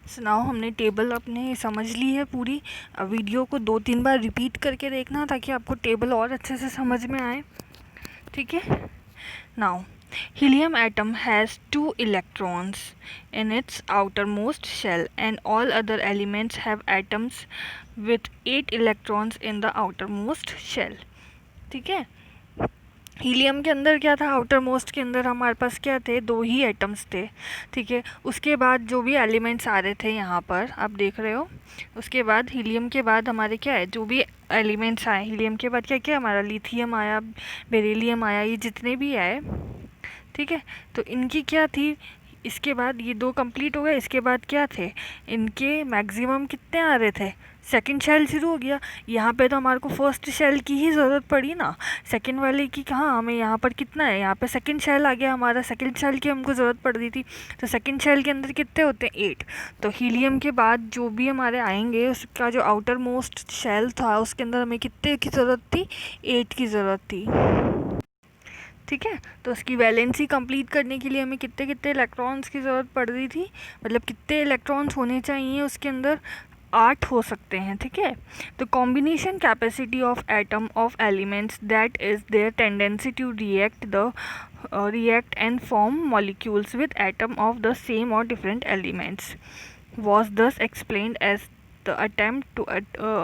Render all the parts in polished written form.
सुनाओ, हमने टेबल अपने समझ ली है पूरी। वीडियो को 2-3 बार रिपीट करके देखना ताकि आपको टेबल और अच्छे से समझ में आए। ठीक है। Now helium atom has 2 electrons in its outermost shell and all other elements have atoms with 8 electrons in the outermost shell. ठीक है। हीलियम के अंदर क्या था, आउटर मोस्ट के अंदर हमारे पास क्या थे, 2 ही एटम्स थे। ठीक है। उसके बाद जो भी एलिमेंट्स आ रहे थे यहाँ पर आप देख रहे हो, उसके बाद हीलियम के बाद हमारे क्या है, जो भी एलिमेंट्स आए, हीलियम के बाद क्या क्या हमारा लिथियम आया, बेरिलियम आया, ये जितने भी आए। ठीक है। तो इनकी क्या थी, इसके बाद ये 2 कंप्लीट हो गए, इसके बाद क्या थे, इनके मैक्सिमम कितने आ रहे थे, सेकंड शेल शुरू हो गया। यहाँ पे तो हमारे को फर्स्ट शेल की ही ज़रूरत पड़ी ना, सेकंड वाले की कहाँ, हमें यहाँ पर कितना है, यहाँ पे सेकंड शेल आ गया हमारा, सेकंड शेल की हमको ज़रूरत पड़ रही थी। तो सेकंड शेल के अंदर कितने होते हैं, 8। तो हीलियम के बाद जो भी हमारे आएंगे उसका जो आउटर मोस्ट शेल था उसके अंदर हमें कितने की ज़रूरत थी, 8 की ज़रूरत थी। ठीक है। तो उसकी वैलेंसी कंप्लीट करने के लिए हमें कितने कितने इलेक्ट्रॉन्स की ज़रूरत पड़ रही थी, मतलब कितने इलेक्ट्रॉन्स होने चाहिए उसके अंदर, 8 हो सकते हैं। ठीक है। तो combination capacity of atom of elements that is their tendency to react and form molecules with atom of the same or different elements was thus explained as the attempt to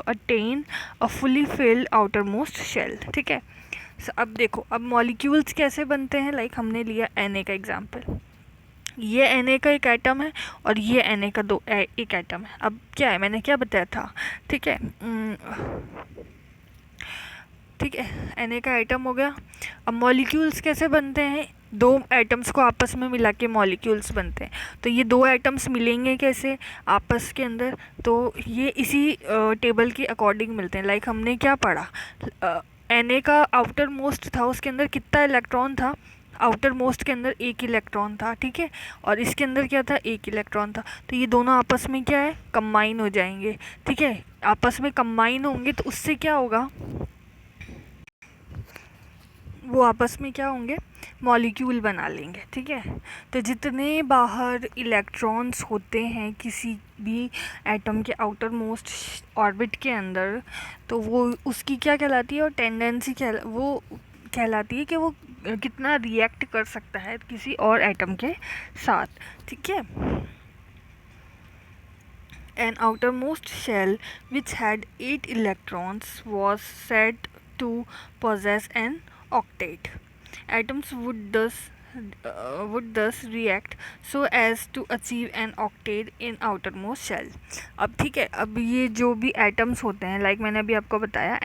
attain a fully filled outermost shell. ठीक है। अब देखो, अब molecules कैसे बनते हैं, like हमने लिया Na का एग्जांपल, ये Na का एक एटम है और ये Na का एक एटम है। अब क्या है, मैंने क्या बताया था, ठीक है, ठीक है, Na का एटम हो गया। अब मॉलिक्यूल्स कैसे बनते हैं, 2 एटम्स को आपस में मिला के मॉलिक्यूल्स बनते हैं। तो ये 2 एटम्स मिलेंगे कैसे आपस के अंदर, तो ये इसी टेबल के अकॉर्डिंग मिलते हैं। लाइक हमने क्या पढ़ा, Na का आउटर मोस्ट था, उसके अंदर कितना इलेक्ट्रॉन था, आउटर मोस्ट के अंदर 1 इलेक्ट्रॉन था। ठीक है। और इसके अंदर क्या था, 1 इलेक्ट्रॉन था। तो ये दोनों आपस में क्या है, कंबाइन हो जाएंगे। ठीक है। आपस में कंबाइन होंगे तो उससे क्या होगा, वो आपस में क्या होंगे, मॉलिक्यूल बना लेंगे। ठीक है। तो जितने बाहर इलेक्ट्रॉन्स होते हैं किसी भी एटम के आउटर मोस्ट ऑर्बिट के अंदर, तो वो उसकी क्या कहलाती है, और टेंडेंसी वो कहलाती है कि वो कितना रिएक्ट कर सकता है किसी और एटम के साथ। ठीक है। An outermost shell which had 8 electrons was said to possess an octet. Atoms would thus react so as to achieve an octet in outermost shell. अब ठीक है, अब ये जो भी एटम्स होते हैं, लाइक मैंने अभी आपको बताया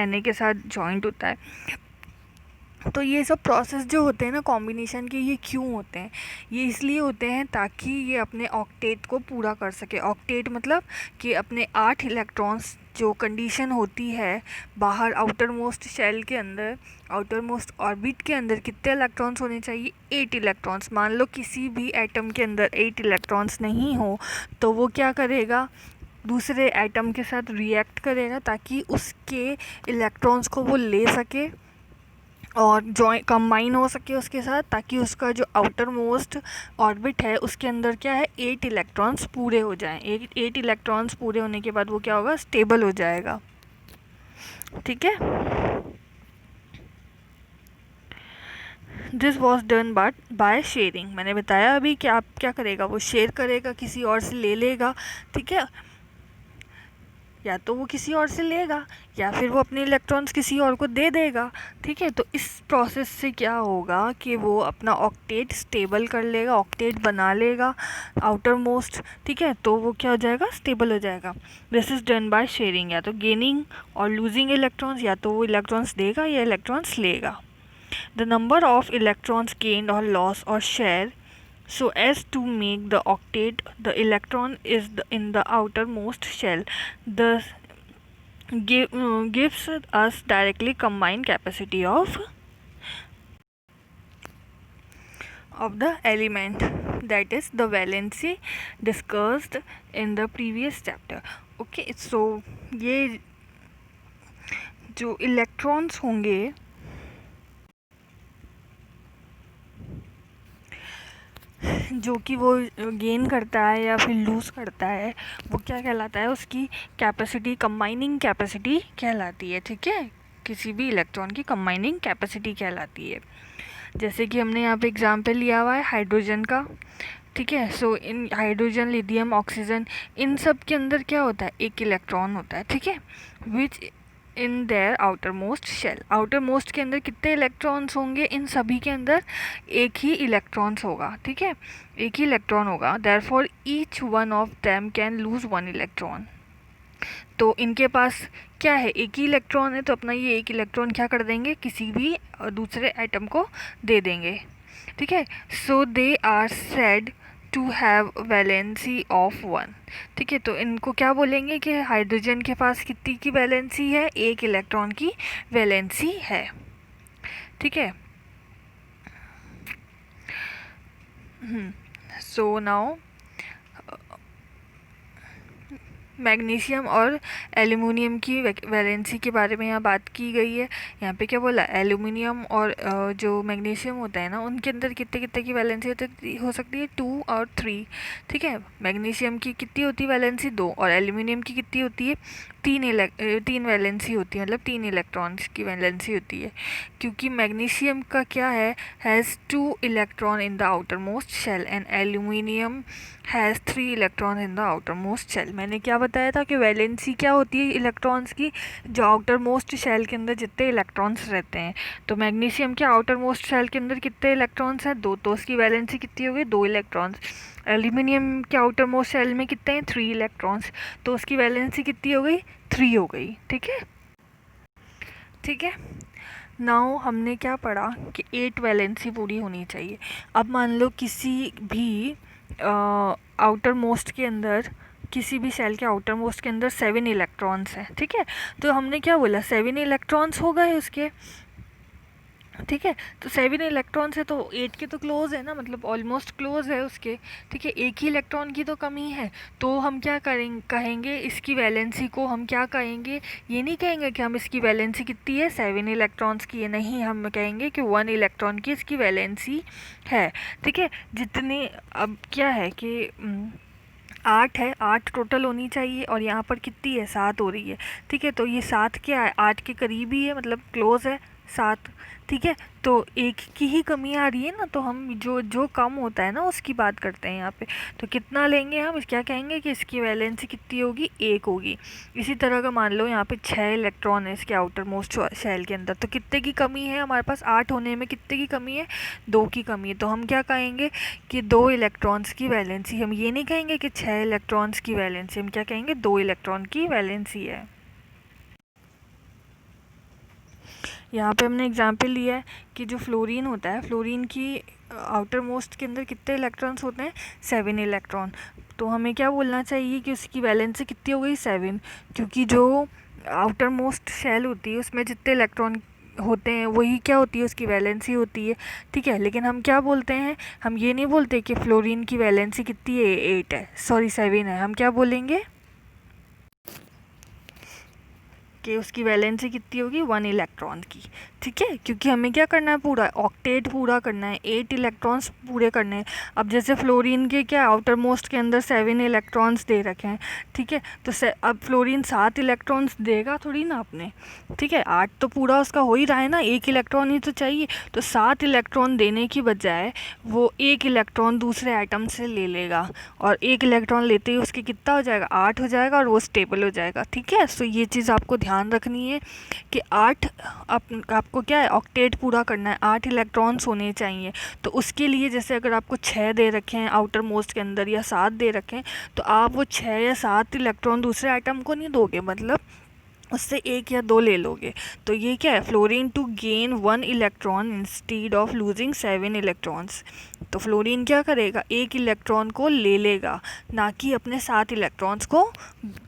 Na के साथ जॉइंट होता है। तो ये सब प्रोसेस जो होते हैं ना कॉम्बिनेशन के, ये क्यों होते हैं, ये इसलिए होते हैं ताकि ये अपने ऑक्टेट को पूरा कर सके। ऑक्टेट मतलब कि अपने 8 इलेक्ट्रॉन्स जो कंडीशन होती है बाहर आउटर मोस्ट शेल के अंदर, आउटर मोस्ट ऑर्बिट के अंदर कितने इलेक्ट्रॉन्स होने चाहिए, 8 इलेक्ट्रॉन्स। मान लो किसी भी एटम के अंदर 8 इलेक्ट्रॉन्स नहीं हो तो वो क्या करेगा, दूसरे एटम के साथ रिएक्ट करेगा ताकि उसके इलेक्ट्रॉन्स को वो ले सके और जॉइन कंबाइन हो सके उसके साथ, ताकि उसका जो आउटर मोस्ट ऑर्बिट है उसके अंदर क्या है, 8 इलेक्ट्रॉन्स पूरे हो जाएं। 8 इलेक्ट्रॉन्स पूरे होने के बाद वो क्या होगा, स्टेबल हो जाएगा। ठीक है। This was done by sharing. मैंने बताया अभी कि आप क्या करेगा, वो शेयर करेगा, किसी और से ले लेगा। ठीक है। या तो वो किसी और से लेगा या फिर वो अपने इलेक्ट्रॉन्स किसी और को दे देगा। ठीक है। तो इस प्रोसेस से क्या होगा कि वो अपना ऑक्टेट स्टेबल कर लेगा, ऑक्टेट बना लेगा आउटर मोस्ट। ठीक है। तो वो क्या हो जाएगा, स्टेबल हो जाएगा। This is done by sharing, या तो गेनिंग और लूजिंग इलेक्ट्रॉन्स, या तो वो इलेक्ट्रॉन्स देगा या इलेक्ट्रॉन्स लेगा। The number of electrons gained और लॉस और share so as to make the octet, the electron is in the outermost shell. Thus gives us directly combined capacity of the element, that is the valency discussed in the previous chapter. Okay, so ये जो electrons होंगे जो कि वो gain करता है या फिर लूज़ करता है वो क्या कहलाता है, उसकी कैपेसिटी, कंबाइनिंग कैपेसिटी कहलाती है। ठीक है, किसी भी इलेक्ट्रॉन की कंबाइनिंग कैपेसिटी कहलाती है। जैसे कि हमने यहाँ पे एग्जांपल लिया हुआ है हाइड्रोजन का। ठीक है, सो इन हाइड्रोजन, लिथियम, ऑक्सीजन, इन सब के अंदर क्या होता है, एक इलेक्ट्रॉन होता है। ठीक है, which in their outer most shell, outermost के अंदर कितने इलेक्ट्रॉन्स होंगे, इन सभी के अंदर एक ही इलेक्ट्रॉन्स होगा। ठीक है, एक ही इलेक्ट्रॉन होगा। Therefore each one of them can lose one electron. तो इनके पास क्या है, एक ही इलेक्ट्रॉन है, तो अपना ये एक इलेक्ट्रॉन क्या कर देंगे, किसी भी दूसरे एटम को दे देंगे। ठीक है, so they are said to have valency of one. ठीक है, तो इनको क्या बोलेंगे कि हाइड्रोजन के पास कितनी की वैलेंसी है, एक इलेक्ट्रॉन की वैलेंसी है। ठीक है, सो नाउ मैग्नीशियम और एल्यूमिनियम की वैलेंसी के बारे में यहाँ बात की गई है। यहाँ पे क्या बोला, एल्यूमिनियम और जो मैग्नीशियम होता है ना, उनके अंदर कितने कितने की वैलेंसी हो सकती है, 2 और 3। ठीक है, मैग्नीशियम की कितनी होती है वैलेंसी, 2, और एल्यूमिनियम की कितनी होती है, 3 वैलेंसी होती है, मतलब 3 इलेक्ट्रॉन्स की वैलेंसी होती है। क्योंकि मैग्नीशियम का क्या है, has 2 electron in the outer most shell and aluminium has 3 electron in the outer most shell. मैंने क्या बताया था कि वैलेंसी क्या होती है इलेक्ट्रॉन्स की, जो आउटर मोस्ट शेल के अंदर जितने इलेक्ट्रॉन्स रहते हैं। तो मैग्नीशियम के आउटर मोस्ट शेल के अंदर कितने इलेक्ट्रॉन्स हैं, 2, तो उसकी वैलेंसी कितनी हो गई, 2 इलेक्ट्रॉन्स। एल्यूमिनियम के आउटर मोस्ट शेल में कितने हैं, 3 इलेक्ट्रॉन्स, तो उसकी वैलेंसी कितनी हो गई, 3 हो गई। ठीक है, ठीक है। नाउ हमने क्या पढ़ा कि 8 वैलेंसी पूरी होनी चाहिए। अब मान लो किसी भी आउटर मोस्ट के अंदर, किसी भी सेल के आउटर मोस्ट के अंदर 7 इलेक्ट्रॉन्स हैं। ठीक है, तो हमने क्या बोला, 7 इलेक्ट्रॉन्स हो गए उसके। ठीक है, तो 7 इलेक्ट्रॉन्स है तो 8 के तो क्लोज है ना, मतलब ऑलमोस्ट क्लोज है उसके। ठीक है, एक ही इलेक्ट्रॉन की तो कमी है, तो हम क्या करेंगे, कहेंगे इसकी वैलेंसी को हम क्या कहेंगे, ये नहीं कहेंगे कि हम इसकी वैलेंसी कितनी है, 7 इलेक्ट्रॉन्स की है, नहीं, हम कहेंगे कि 1 इलेक्ट्रॉन की इसकी वैलेंसी है। ठीक है, जितने, अब क्या है कि 8 है, 8 टोटल होनी चाहिए, और यहाँ पर कितनी है, 7 हो रही है। ठीक है, तो ये 7 क्या है, 8 के करीब ही है, मतलब क्लोज है 7। ठीक है, तो एक की ही कमी आ रही है ना, तो हम जो जो कम होता है ना उसकी बात करते हैं यहाँ पे। तो कितना लेंगे हम, क्या कहेंगे कि इसकी वैलेंसी कितनी होगी, 1 होगी। इसी तरह का मान लो यहाँ पे 6 इलेक्ट्रॉन है इसके आउटर मोस्ट शेल के अंदर, तो कितने की कमी है हमारे पास, 8 होने में कितने की कमी है, 2 की कमी है। तो हम क्या कहेंगे कि 2 इलेक्ट्रॉन्स की वैलेंसी, हम ये नहीं कहेंगे कि 6 इलेक्ट्रॉन्स की वैलेंसी, हम क्या कहेंगे, 2 इलेक्ट्रॉन की वैलेंसी है। यहाँ पे हमने एग्जाम्पल लिया है कि जो फ्लोरीन होता है, फ्लोरीन की आउटर मोस्ट के अंदर कितने इलेक्ट्रॉन्स होते हैं, 7 इलेक्ट्रॉन। तो हमें क्या बोलना चाहिए कि उसकी वैलेंसी कितनी हो गई, 7, क्योंकि जो आउटर मोस्ट शेल होती है उसमें जितने इलेक्ट्रॉन होते हैं वही क्या होती है, उसकी वैलेंसी होती है। ठीक है, लेकिन हम क्या बोलते हैं, हम ये नहीं बोलते कि फ्लोरीन की वैलेंसी कितनी है, 8 है, सॉरी 7 है। हम क्या बोलेंगे कि उसकी वैलेंसी कितनी होगी, 1 इलेक्ट्रॉन की। ठीक है, क्योंकि हमें क्या करना है, पूरा ऑक्टेट पूरा करना है, 8 इलेक्ट्रॉन्स पूरे करने हैं। अब जैसे फ्लोरीन के क्या आउटर मोस्ट के अंदर 7 इलेक्ट्रॉन्स दे रखे हैं। ठीक है, तो अब फ्लोरीन 7 इलेक्ट्रॉन्स देगा थोड़ी ना अपने। ठीक है, 8 तो पूरा उसका हो ही रहा है ना, 1 इलेक्ट्रॉन ही तो चाहिए। तो 7 इलेक्ट्रॉन देने की बजाय वो 1 इलेक्ट्रॉन दूसरे एटम से ले लेगा, और 1 इलेक्ट्रॉन लेते ही उसके कितना हो जाएगा, 8 हो जाएगा, और वो स्टेबल हो जाएगा। ठीक है, सो ये चीज़ आपको ध्यान रखनी है कि 8 आपको क्या है, ऑक्टेट पूरा करना है, 8 इलेक्ट्रॉन्स होने चाहिए। तो उसके लिए जैसे अगर आपको 6 दे रखे हैं आउटर मोस्ट के अंदर, या 7 दे रखे हैं, तो आप वो 6 या 7 इलेक्ट्रॉन दूसरे आइटम को नहीं दोगे, मतलब उससे 1 या 2 ले लोगे। तो ये क्या है, fluorine to gain 1 electron instead of losing 7 electrons. तो फ्लोरीन क्या करेगा, 1 इलेक्ट्रॉन को ले लेगा, ना कि अपने 7 इलेक्ट्रॉन्स को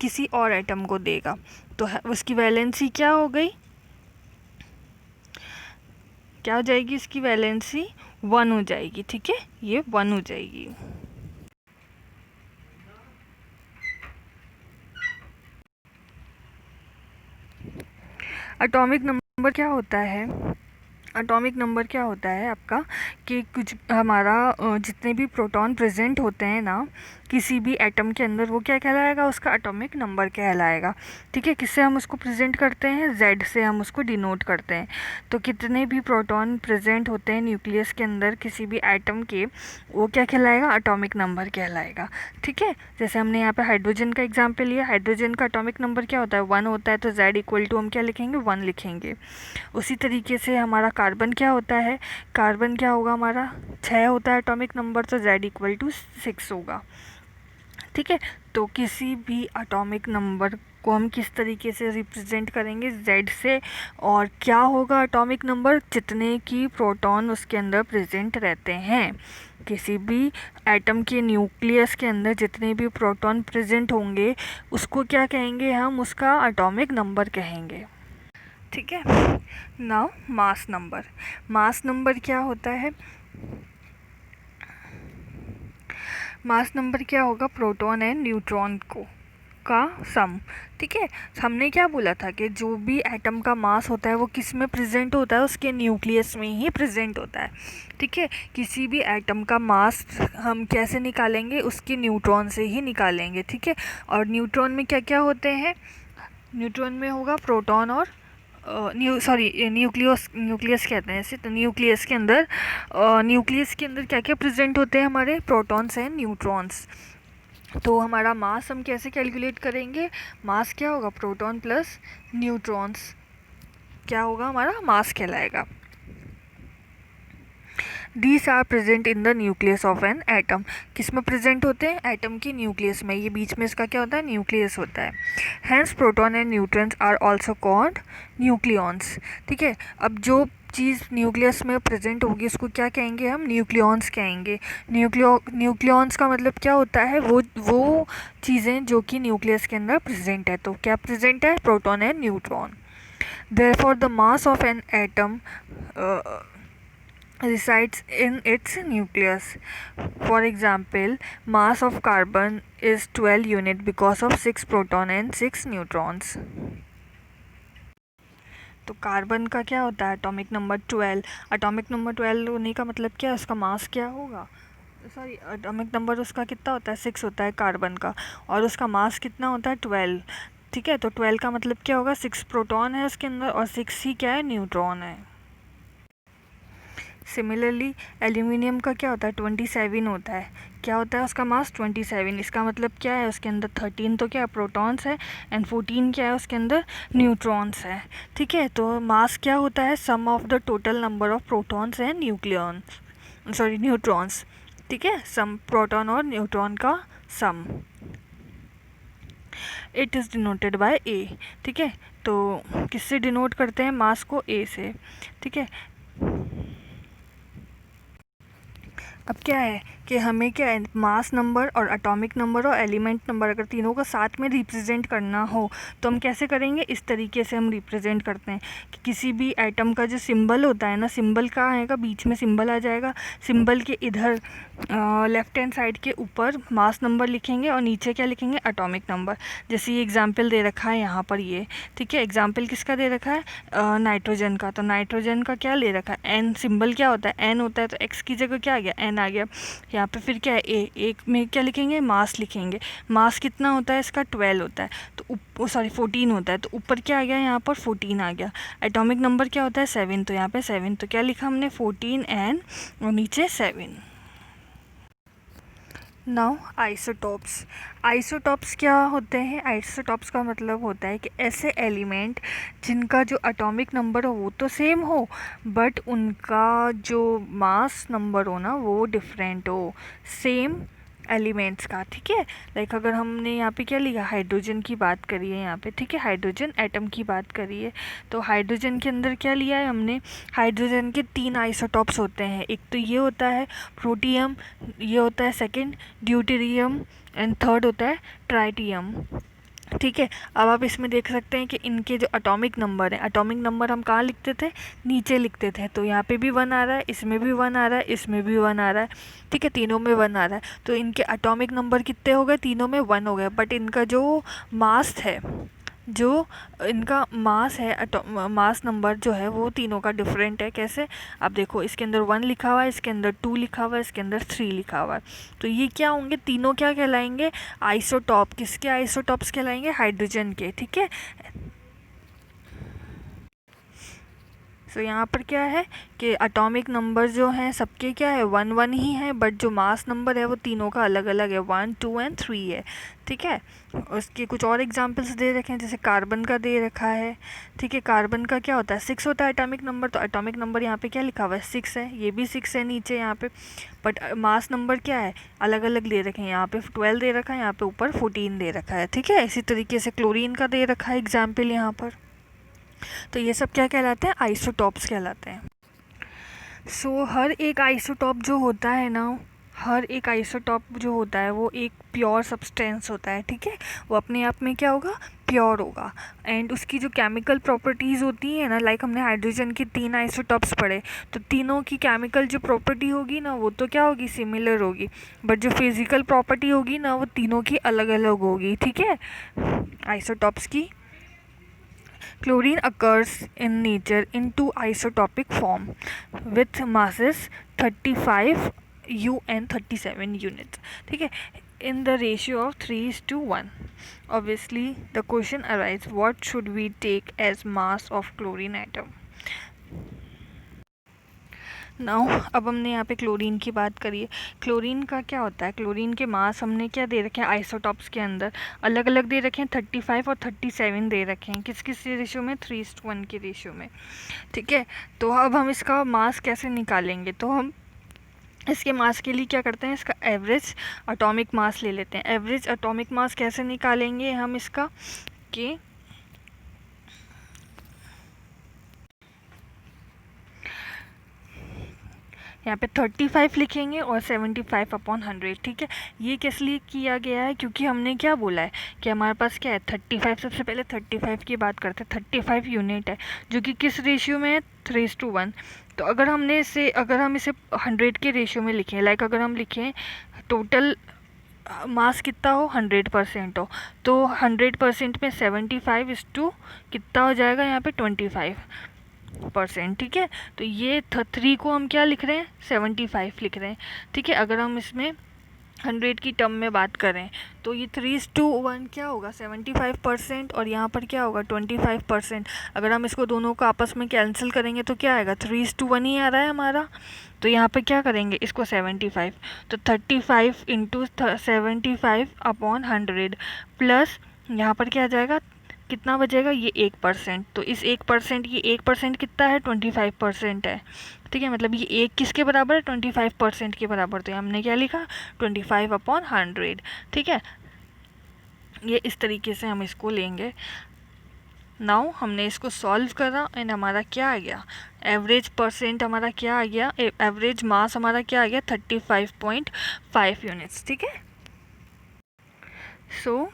किसी और एटम को देगा। तो उसकी वैलेंसी क्या हो गई, क्या हो जाएगी, इसकी वैलेंसी 1 हो जाएगी। ठीक है, ये 1 हो जाएगी। एटॉमिक नंबर क्या होता है, एटॉमिक नंबर क्या होता है आपका कि कुछ हमारा जितने भी प्रोटॉन प्रेजेंट होते हैं ना किसी भी एटम के अंदर, वो क्या कहलाएगा, उसका एटॉमिक नंबर कहलाएगा। ठीक है, किससे हम उसको प्रेजेंट करते हैं, जेड से हम उसको डिनोट करते हैं। तो कितने भी प्रोटॉन प्रेजेंट होते हैं न्यूक्लियस के अंदर किसी भी एटम के, वो क्या कहलाएगा, एटॉमिक नंबर कहलाएगा। ठीक है, जैसे हमने यहाँ पे हाइड्रोजन का एग्जाम्पल लिया, हाइड्रोजन का एटॉमिक नंबर क्या होता है, 1 होता है, तो जेड इक्वल टू हम क्या लिखेंगे, 1 लिखेंगे। उसी तरीके से हमारा कार्बन क्या होता है, कार्बन क्या होगा हमारा, 6 होता है एटॉमिक नंबर, तो जेड इक्वल टू 6 होगा। ठीक है, तो किसी भी एटॉमिक नंबर को हम किस तरीके से रिप्रेजेंट करेंगे, जेड से। और क्या होगा एटॉमिक नंबर, जितने की प्रोटॉन उसके अंदर प्रेजेंट रहते हैं। किसी भी एटम के न्यूक्लियस के अंदर जितने भी प्रोटॉन प्रेजेंट होंगे उसको क्या कहेंगे हम, उसका एटॉमिक नंबर कहेंगे। ठीक है, now mass number. Mass number क्या होता है, मास नंबर क्या होगा, प्रोटॉन एंड न्यूट्रॉन को का सम। ठीक है, हमने क्या बोला था कि जो भी एटम का मास होता है वो किस में प्रेजेंट होता है, उसके न्यूक्लियस में ही प्रेजेंट होता है। ठीक है, किसी भी एटम का मास हम कैसे निकालेंगे, उसके न्यूट्रॉन से ही निकालेंगे। ठीक है, और न्यूट्रॉन में क्या क्या होते हैं, न्यूट्रॉन में होगा प्रोटॉन और न्यूक्लियस कहते हैं इसे। तो न्यूक्लियस के अंदर क्या क्या प्रेजेंट होते हैं, हमारे प्रोटॉन्स एंड न्यूट्रॉन्स। तो हमारा मास हम कैसे कैलकुलेट करेंगे, मास क्या होगा, प्रोटॉन प्लस न्यूट्रॉन्स क्या होगा, हमारा मास कहलाएगा। These are present in the nucleus of an atom. किस में प्रेजेंट होते हैं, एटम के न्यूक्लियस में। ये बीच में इसका क्या होता है, न्यूक्लियस होता है। Hence proton and neutrons are also called nucleons. ठीक है, अब जो चीज़ न्यूक्लियस में प्रेजेंट होगी उसको क्या कहेंगे, हम न्यूक्लियॉन्स कहेंगे। न्यूक्लियॉन्स का मतलब क्या होता है, वो चीज़ें जो कि न्यूक्लियस के अंदर प्रेजेंट है। तो क्या प्रेजेंट है, proton and neutron. Therefore the mass of an atom resides in its nucleus. For example, mass of carbon is 12 unit because of 6 proton and 6 neutrons. तो कार्बन का क्या होता है, एटॉमिक नंबर 12। एटॉमिक नंबर 12 होने का मतलब क्या है, उसका मास क्या होगा, सॉरी एटॉमिक नंबर उसका कितना होता है, 6 होता है कार्बन का, और उसका मास कितना होता है, 12। ठीक है, तो 12 का मतलब क्या होगा, 6 प्रोटॉन है उसके अंदर और 6 ही क्या है, न्यूट्रॉन है। सिमिलरली एल्यूमिनियम का क्या होता है, 27 होता है। क्या होता है उसका मास, 27। इसका मतलब क्या है, उसके अंदर 13 तो क्या प्रोटॉन्स है एंड 14 क्या है, उसके अंदर न्यूट्रॉन्स है। ठीक है, तो मास क्या होता है, sum of the total number of protons and neutrons. ठीक है, सम प्रोटॉन और न्यूट्रॉन का sum. It is denoted by A. ठीक है, तो किससे डिनोट करते हैं, मास को ए से। ठीक है, अब क्या है कि हमें क्या है, मास नंबर और एटॉमिक नंबर और एलिमेंट नंबर अगर तीनों को साथ में रिप्रेजेंट करना हो तो हम कैसे करेंगे, इस तरीके से हम रिप्रेजेंट करते हैं कि किसी भी एटम का जो सिंबल होता है ना, सिंबल कहाँ आएगा, बीच में सिंबल आ जाएगा। सिंबल के इधर लेफ्ट हैंड साइड के ऊपर मास नंबर लिखेंगे और नीचे क्या लिखेंगे, एटॉमिक नंबर। जैसे ये एग्जाम्पल दे रखा है यहाँ पर ये। ठीक है, एग्जाम्पल किसका दे रखा है, नाइट्रोजन का। तो नाइट्रोजन का क्या ले रखा है, एन। सिंबल क्या होता है, एन होता है, तो एक्स की जगह क्या आ गया, एन आ गया। यहाँ पे फिर क्या है, एक में क्या लिखेंगे, मास लिखेंगे। मास कितना होता है इसका, 12 होता है, तो सॉरी 14 होता है, तो ऊपर क्या आ गया, यहाँ पर 14 आ गया। एटॉमिक नंबर क्या होता है, 7, तो यहाँ पे 7, तो क्या लिखा हमने, 14 एन और नीचे 7। Now isotopes. आइसोटॉप्स क्या होते हैं, आइसोटॉप्स का मतलब होता है कि ऐसे एलिमेंट जिनका जो एटॉमिक नंबर हो वो तो सेम हो बट उनका जो मास नंबर हो ना वो डिफरेंट हो सेम एलिमेंट्स का। ठीक है, लाइक अगर हमने यहाँ पे क्या लिखा, हाइड्रोजन की बात करी है यहाँ पे। ठीक है, हाइड्रोजन एटम की बात करी है, तो हाइड्रोजन के अंदर क्या लिया है हमने, हाइड्रोजन के 3 आइसोटॉप्स होते हैं। एक तो ये होता है प्रोटियम, ये होता है सेकंड ड्यूटेरियम एंड थर्ड होता है ट्राइटियम। ठीक है, अब आप इसमें देख सकते हैं कि इनके जो एटॉमिक नंबर है, एटॉमिक नंबर हम कहाँ लिखते थे, नीचे लिखते थे। तो यहाँ पे भी 1 आ रहा है, इसमें भी 1 आ रहा है, इसमें भी 1 आ रहा है। ठीक है, तीनों में 1 आ रहा है, तो इनके एटॉमिक नंबर कितने हो गए, तीनों में 1 हो गए, बट इनका जो मास है जो इनका मास है, मास नंबर जो है वो तीनों का डिफरेंट है। कैसे? आप देखो, इसके अंदर 1 लिखा हुआ है, इसके अंदर 2 लिखा हुआ है, इसके अंदर 3 लिखा हुआ है। तो ये क्या होंगे? तीनों क्या कहलाएंगे? आइसोटॉप। किसके आइसोटॉप्स कहलाएंगे? हाइड्रोजन के। ठीक है। तो यहाँ पर क्या है कि एटॉमिक नंबर जो हैं सबके क्या है? 1 1 ही है, बट जो मास नंबर है वो तीनों का अलग अलग है, 1 2 एंड 3 है। ठीक है। उसके कुछ और एग्जांपल्स दे रखे हैं, जैसे कार्बन का दे रखा है। ठीक है। कार्बन का क्या होता है? 6 होता है एटॉमिक नंबर। तो एटॉमिक नंबर यहाँ पे क्या लिखा हुआ है? 6 है। ये भी 6 है नीचे यहाँ पे। बट मास नंबर क्या है? अलग अलग दे रखे हैं। यहाँ पे 12 दे रखा है, यहाँ पे ऊपर 14 दे रखा है। ठीक है। इसी तरीके से क्लोरीन का दे रखा है एग्जाम्पल यहाँ पर। तो ये सब क्या कहलाते हैं? आइसोटॉप्स कहलाते हैं। सो हर एक आइसोटॉप जो होता है ना, हर एक आइसोटॉप जो होता है वो एक प्योर सब्सटेंस होता है। ठीक है। वो अपने आप में क्या होगा? प्योर होगा। एंड उसकी जो केमिकल प्रॉपर्टीज़ होती है ना, लाइक हमने हाइड्रोजन की 3 आइसोटॉप्स पढ़े, तो तीनों की केमिकल जो प्रॉपर्टी होगी ना वो तो क्या होगी? सिमिलर होगी। बट जो फिजिकल प्रॉपर्टी होगी ना वो तीनों की अलग अलग होगी। ठीक है। आइसोटॉप्स की Chlorine occurs in nature in two isotopic form with masses 35 U and 37 units. ठीक है, in the ratio of 3:1. Obviously, the question arises, what should we take as mass of chlorine atom? Now अब हमने यहाँ पे chlorine की बात करी है। क्लोरीन का क्या होता है? क्लोरीन के मास हमने क्या दे रखे हैं? आइसोटॉप्स के अंदर अलग अलग दे रखे हैं, 35 और 37 दे रखे हैं। किस किस रेशियो में? 3:1 के रेशियो में। ठीक है। तो अब हम इसका मास कैसे निकालेंगे? तो हम इसके मास के लिए क्या करते हैं? इसका एवरेज एटॉमिक मास ले लेते हैं। एवरेज एटॉमिक मास कैसे निकालेंगे हम इसका? कि यहाँ पे 35 लिखेंगे और 75/100। ठीक है। ये किस लिए किया गया है? क्योंकि हमने क्या बोला है कि हमारे पास क्या है? 35। सबसे पहले 35 की बात करते हैं। 35 यूनिट है जो कि किस रेशियो में है? 3:1। तो अगर हम इसे 100 के रेशियो में लिखें, लाइक अगर हम लिखें टोटल मास कितना हो? 100% हो, तो 100% में 75 कितना हो जाएगा? यहाँ पे 25%। ठीक है। तो ये 3 को हम क्या लिख रहे हैं? 75 लिख रहे हैं। ठीक है। अगर हम इसमें 100 की टर्म में बात करें तो ये 3:1 क्या होगा? 75%। और यहाँ पर क्या होगा? 25%। अगर हम इसको दोनों को आपस में कैंसिल करेंगे तो क्या आएगा? 3:1 ही आ रहा है हमारा। तो यहाँ पे क्या करेंगे? इसको 75, तो 35 इंटू 75/100 प्लस यहाँ पर क्या आ जाएगा? कितना बचेगा? ये 1%। तो इस 1%, ये 1% कितना है? 25% है। ठीक है। मतलब ये 1 किसके बराबर है? 25% के बराबर। तो हमने क्या लिखा? 25/100। ठीक है। ये इस तरीके से हम इसको लेंगे। नाउ हमने इसको सॉल्व करा एंड हमारा क्या आ गया? एवरेज परसेंट हमारा क्या आ गया? एवरेज मास हमारा क्या आ गया? 35.5 यूनिट्स। ठीक है। सो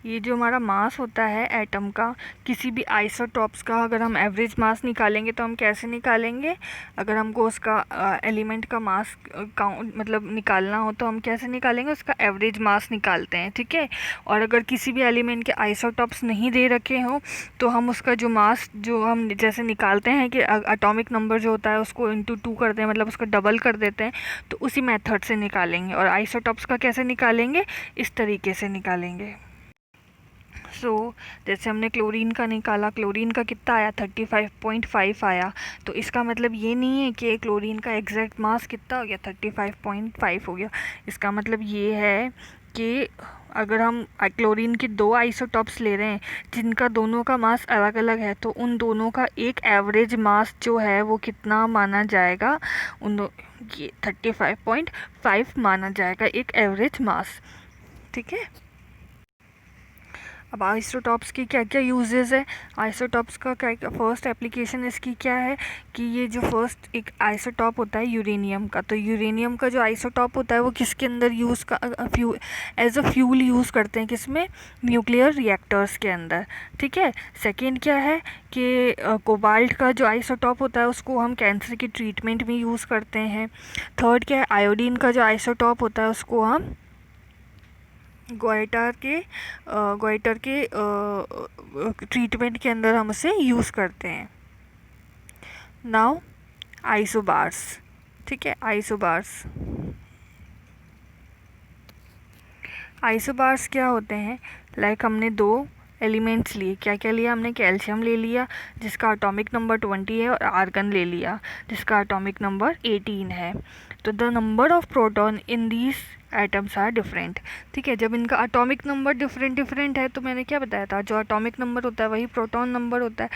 ये जो हमारा मास होता है एटम का, किसी भी आइसोटॉप्स का, अगर हम एवरेज मास निकालेंगे तो हम कैसे निकालेंगे? अगर हमको उसका एलिमेंट का मास काउंट मतलब निकालना हो तो हम कैसे निकालेंगे? उसका एवरेज मास निकालते हैं। ठीक है। और अगर किसी भी एलिमेंट के आइसोटॉप्स नहीं दे रखे हों तो हम उसका जो मास जो हम जैसे निकालते हैं कि एटॉमिक नंबर जो होता है उसको इंटू 2 करते हैं, मतलब उसका डबल कर देते हैं, तो उसी मेथड से निकालेंगे। और आइसोटॉप्स का कैसे निकालेंगे? इस तरीके से निकालेंगे। जैसे हमने क्लोरीन का निकाला, क्लोरीन का कितना आया? 35.5 आया। तो इसका मतलब ये नहीं है कि क्लोरीन का एग्जैक्ट मास कितना हो गया? 35.5 हो गया। इसका मतलब ये है कि अगर हम क्लोरीन के 2 आइसोटॉप्स ले रहे हैं जिनका दोनों का मास अलग अलग है, तो उन दोनों का एक एवरेज मास जो है वो कितना माना जाएगा? ये 35.5 माना जाएगा एक एवरेज मास। ठीक है। अब आइसोटॉप्स की क्या क्या यूजेस है? आइसोटॉप्स का क्या फर्स्ट एप्लीकेशन इसकी क्या है कि ये जो फर्स्ट एक आइसोटॉप होता है यूरेनियम का, तो यूरेनियम का जो आइसोटॉप होता है वो किसके अंदर यूज़ का एज अ फ्यूल यूज़ करते हैं? किसमें? न्यूक्लियर रिएक्टर्स के अंदर। ठीक है। सेकेंड क्या है कि कोबाल्ट का जो आइसोटॉप होता है उसको हम कैंसर के ट्रीटमेंट में यूज़ करते हैं। थर्ड क्या है? आयोडीन का जो आइसोटॉप होता है उसको हम गोइटर के ट्रीटमेंट के अंदर हम उसे यूज़ करते हैं। नाउ आइसोबार्स, ठीक है, आइसोबार्स। आइसोबार्स क्या होते हैं? लाइक हमने दो एलिमेंट्स लिए, क्या क्या लिया हमने? कैल्शियम ले लिया जिसका एटॉमिक नंबर 20 है, और आर्गन ले लिया जिसका एटॉमिक नंबर 18 है। तो the number of proton in these atoms are different, ठीक है। जब इनका एटॉमिक नंबर डिफरेंट है तो मैंने क्या बताया था, जो एटॉमिक नंबर होता है वही प्रोटॉन नंबर होता है।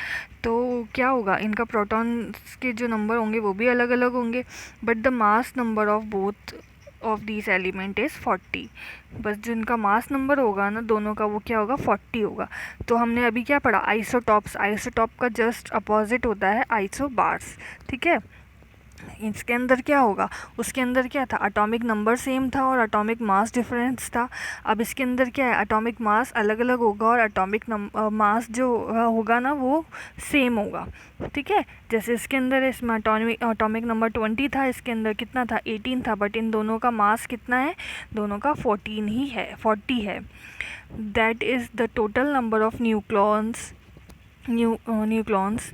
तो क्या होगा, इनका प्रोटॉन्स के जो नंबर होंगे वो भी अलग अलग होंगे, but the mass number of both of this element is 40। बस जो इनका मास नंबर होगा ना दोनों का, वो क्या होगा, 40 होगा। तो हमने अभी क्या पढ़ा, आइसोटॉप्स। आइसोटॉप का जस्ट अपोजिट होता है आइसोबार्स, ठीक है। इसके अंदर क्या होगा, उसके अंदर क्या था, एटॉमिक नंबर सेम था और एटॉमिक मास डिफरेंस था। अब इसके अंदर क्या है, एटॉमिक मास अलग अलग होगा और एटॉमिक मास जो होगा ना वो सेम होगा, ठीक है। जैसे इसके अंदर इसमें एटॉमिक नंबर 20 था, इसके अंदर कितना था, 18 था, बट इन दोनों का मास कितना है, दोनों का 14 ही है, 40 है। That is the total number of nucleons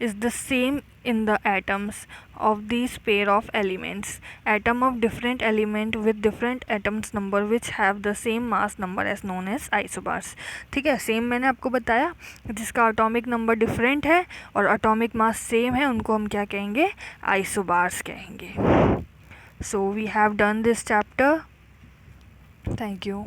is the same in the atoms of these pair of elements. Atom of different element with different atoms number which have the same mass number as known as isobars, ठीक है। Same मैंने आपको बताया, जिसका atomic number different है और atomic mass same है उनको हम क्या कहेंगे, आइसोबार्स कहेंगे। So we have done this chapter, thank you.